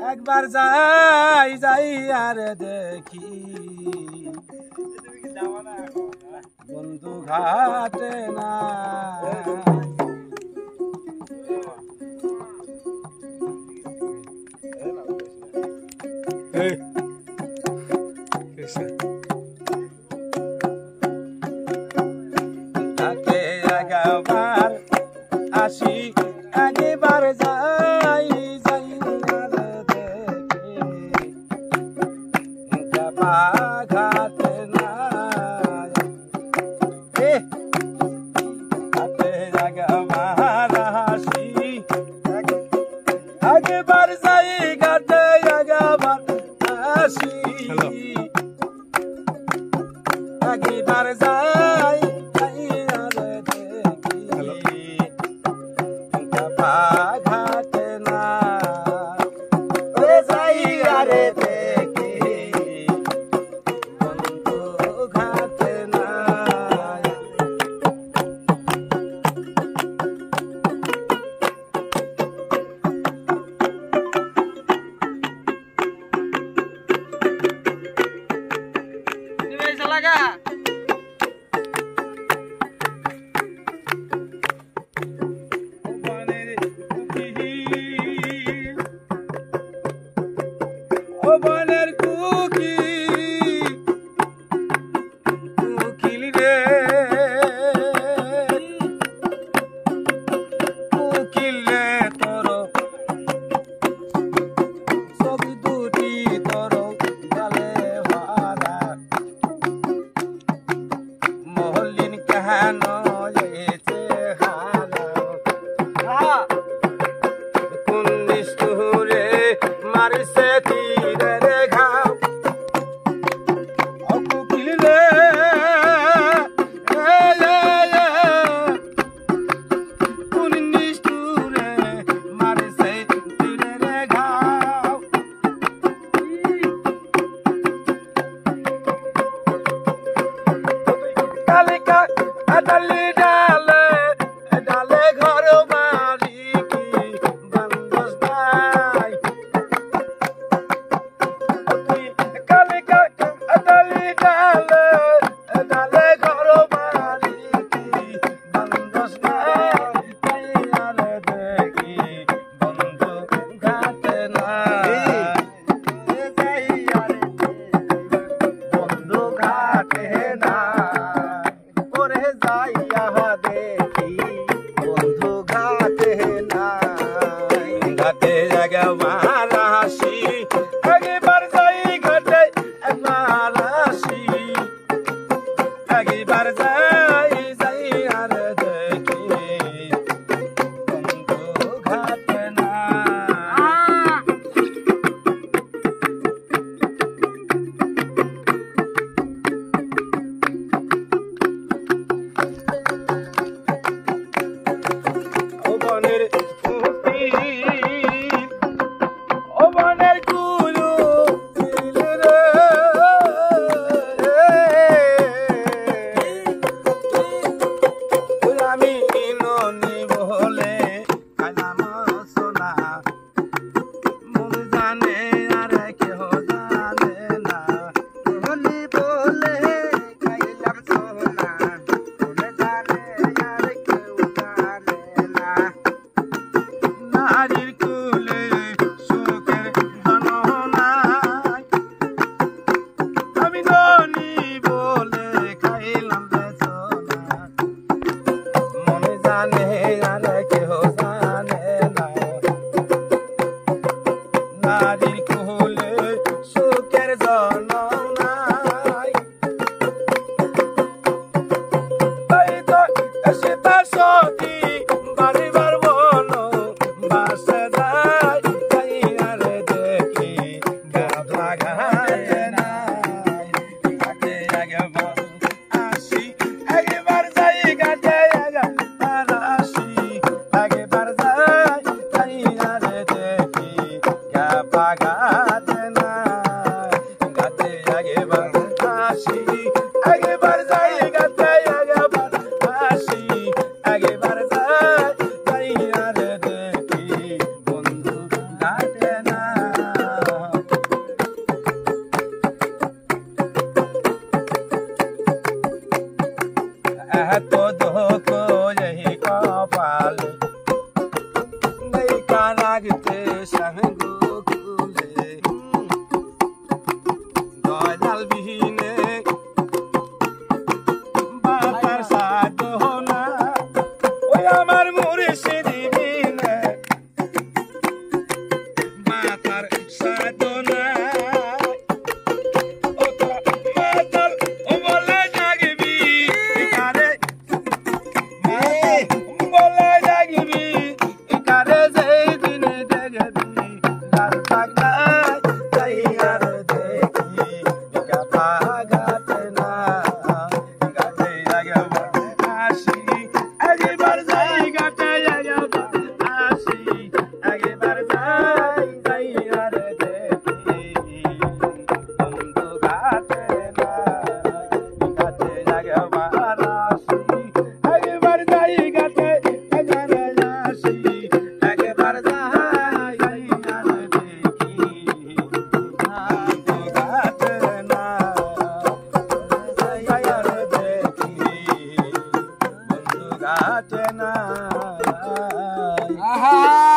একবার যাই যাই আর দেখি বন্ধু ঘাটে না তাতে একবার আসি একবার যাই যাই আর দেখি ঘাটে না তাতে একবার আসি একবার যাই ঘাটে একবার আসি একবার যাই ঘাটে না যাই আরে দেখি বন্ধু ঘাটে না লাগা বনের কুকিল রে কুকিল রে তোর ছবি দুটি তোর গালে ভাড়া মহলিন কেন এসে হারা কোন নিষ্ঠুরে মারিছে তীরে ঘাও কুকিল রে কোন নিষ্ঠুরে মারিছে তীরে ঘাও কালিকা আদালি ডালে ডালে ঘর বাড়ি কি বন্দস নাই কালিকা আদালি ডালে ডালে ঘর বাড়ি কি বন্দস নাই তাই আর দেখি বন্ধু ঘাটে না যাই আর বন্ধু ঘাটে না ওরে যাইয়া দেখি বন্ধু ঘাটে না ঘাটে একবার আসি একবার যাই ঘাটে একবার আসি একবার যাই যাই আর দেখি বন্ধু ঘাটে না ও বনের কুলু রে আমি ননি বলে কালাম সোনা মন জানে আর কেহ জানে না ননি বলে কালাম সোনা মন জানে আর কেউ জানে না নারীর কুলে সুখের জননা আমি ননি বলে খাইলাম সোনা মনে জানে আর কেহ জানে না নারীর কুলে সুখের জননা তাই তো এসে তার সখী বাড়িবার বলো বাসে যাই তাই আর দেখি গাধা ঘাটে না ঘাটে একবার আসি একবার যাই ঘাটে একবার আসি একবার যাই তাই আর দেখি গাধা ঘাটে না ঘাটে একবার আসি একবার যাই ঘাটে একবার আসি একবার যাই তাই আর দেখি বন্ধু ঘাটে না রাগতে সঙ্গু কুলে দয়াল বিহীনে বাতার সাধনা ওই আমার মুর্শিদ বিনে বাতার সাধনা ও তো মাতার ও বলে জাগবি কারে বলে জাগবি কারে যেই দিনে দেখবি তার পাগলা তাই আর দেখি গাপা গাতে না গাতে লাগবা আসি একবার যাই গাতে লাগবা আসি একবার যাই তাই আর দেখি বন্ধু গাতে না গাতে লাগবা আসি একবার যাই গাতে লাগবা আসি একবার যাই তাই আর দেখি বন্ধু গাতে না তাই আর দেখি বন্ধু গাতে না আহা